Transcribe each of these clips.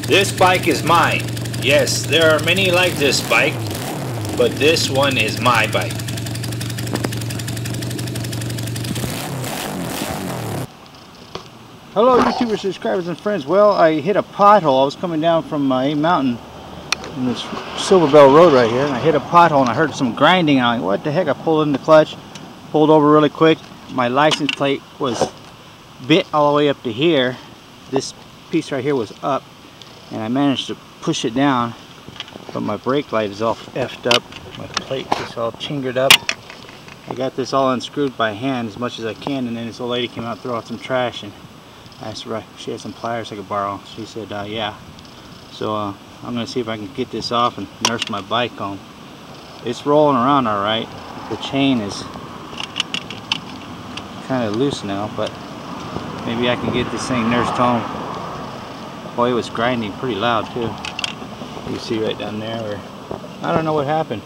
This bike is mine. Yes, there are many like this bike, but this one is my bike. Hello YouTuber subscribers and friends. Well, I hit a pothole. I was coming down from a mountain in this Silver Bell Road right here, and I hit a pothole and I heard some grinding. I'm like, what the heck? I pulled in the clutch, pulled over really quick. My license plate was bit all the way up to here. This piece right here was up, and I managed to push it down, but my brake light is all effed up. My plate is all chingered up. I got this all unscrewed by hand as much as I can, and then this old lady came out and threw out some trash, and I asked her if she had some pliers I could borrow. She said yeah. So I'm going to see if I can get this off and nurse my bike home. It's rolling around alright. The chain is kind of loose now, but maybe I can get this thing nursed home. Boy, it was grinding pretty loud too. You see right down there where I don't know what happened.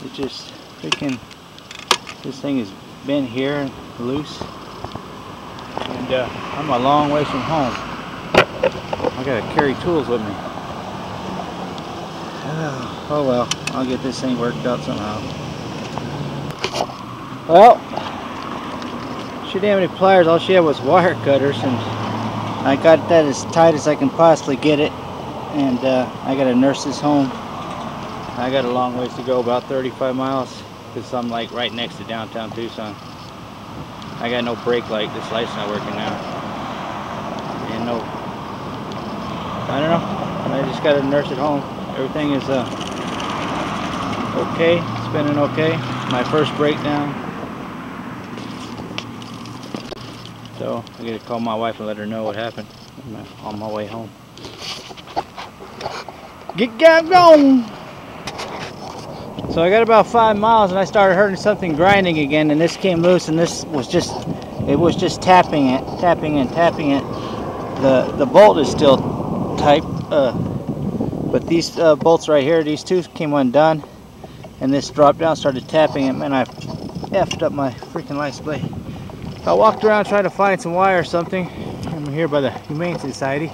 It just freaking, this thing is bent here and loose. And I'm a long way from home. I gotta carry tools with me. Oh well, I'll get this thing worked out somehow. Well, she didn't have any pliers. All she had was wire cutters, and I got that as tight as I can possibly get it. And I gotta nurse this home. I got a long ways to go, about 35 miles, because I'm like right next to downtown Tucson. I got no brake light. This light's not working now. And no, I don't know. I just gotta nurse it home. Everything is okay, spinning okay. My first breakdown. So I gotta call my wife and let her know what happened. I'm on my way home. Get going! So I got about 5 miles and I started hearing something grinding again, and this came loose, and this was just, it was just tapping it. The bolt is still tight, but these bolts right here, these two came undone, and this dropped down, started tapping it. Man, I effed up my freaking license plate. I walked around trying to find some wire or something. I'm here by the Humane Society.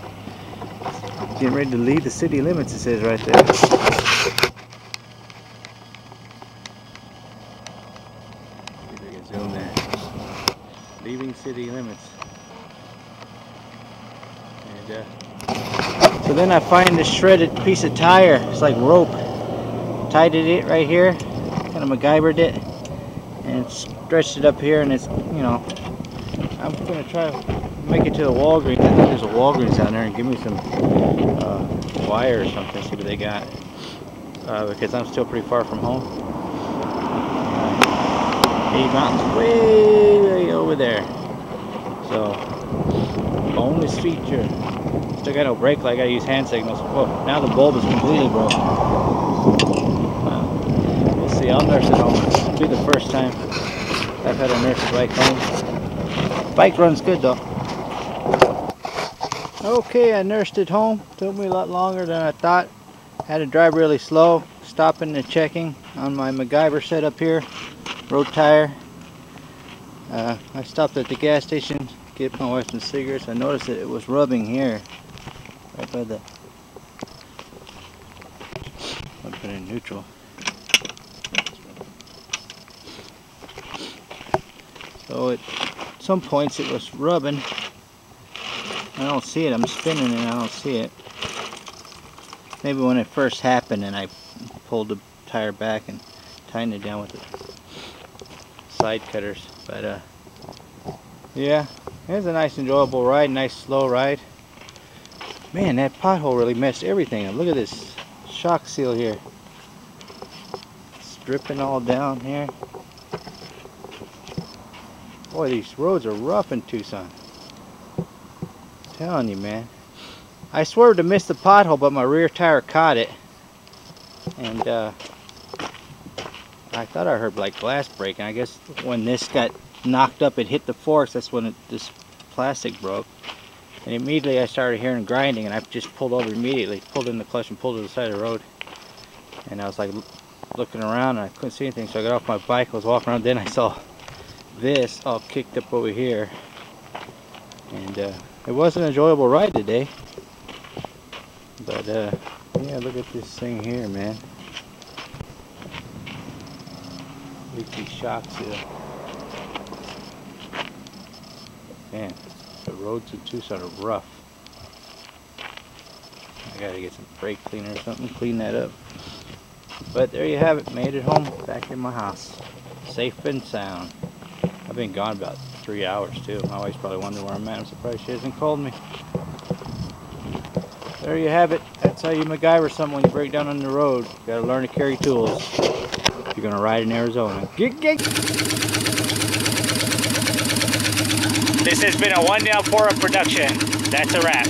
Getting ready to leave the city limits, it says right there. See if I can zoom there. Leaving city limits. And so then I find this shredded piece of tire. It's like rope. Tightened it right here. Kind of MacGyvered it. And stretched it up here, and it's, you know, I'm going to try to make it to the Walgreens. I think there's a Walgreens down there, and give me some wire or something, see what they got, because I'm still pretty far from home. Hay Mountain's way over there, so bonus feature. Still got no brake light, I gotta use hand signals. Whoa, now the bulb is completely broken. We'll see, I'll nurse it home. It'll be the first time I've had to nurse a bike home. Bike runs good though. Okay, I nursed it home. Took me a lot longer than I thought. Had to drive really slow, stopping and checking on my MacGyver setup here. Road tire. I stopped at the gas station, get my wife some cigarettes. I noticed that it was rubbing here, right by the. I'll put it in neutral. So at some points it was rubbing. I don't see it. I'm spinning and I don't see it. Maybe when it first happened and I pulled the tire back and tightened it down with the side cutters. But yeah, it was a nice enjoyable ride, nice slow ride. Man, that pothole really messed everything up. Look at this shock seal here. It's dripping all down here. Boy, these roads are rough in Tucson. Telling you, man. I swerved to miss the pothole, but my rear tire caught it, and I thought I heard like glass breaking. I guess when this got knocked up, it hit the forks. That's when this plastic broke, and immediately I started hearing grinding, and I just pulled over immediately, pulled in the clutch and pulled to the side of the road. And I was like looking around, and I couldn't see anything, so I got off my bike. I was walking around, then I saw this all kicked up over here, and It was an enjoyable ride today. But yeah, look at this thing here, man. Leaky shock seal. Man, the roads in Tucson are rough. I gotta get some brake cleaner or something, clean that up. But there you have it, made it home, back in my house. Safe and sound. I've been gone about 3 hours too. My wife's probably wondering where I'm at. I'm surprised she hasn't called me. There you have it. That's how you MacGyver something when you break down on the road. You gotta learn to carry tools if you're gonna ride in Arizona. This has been a One Down 4 Up production. That's a wrap.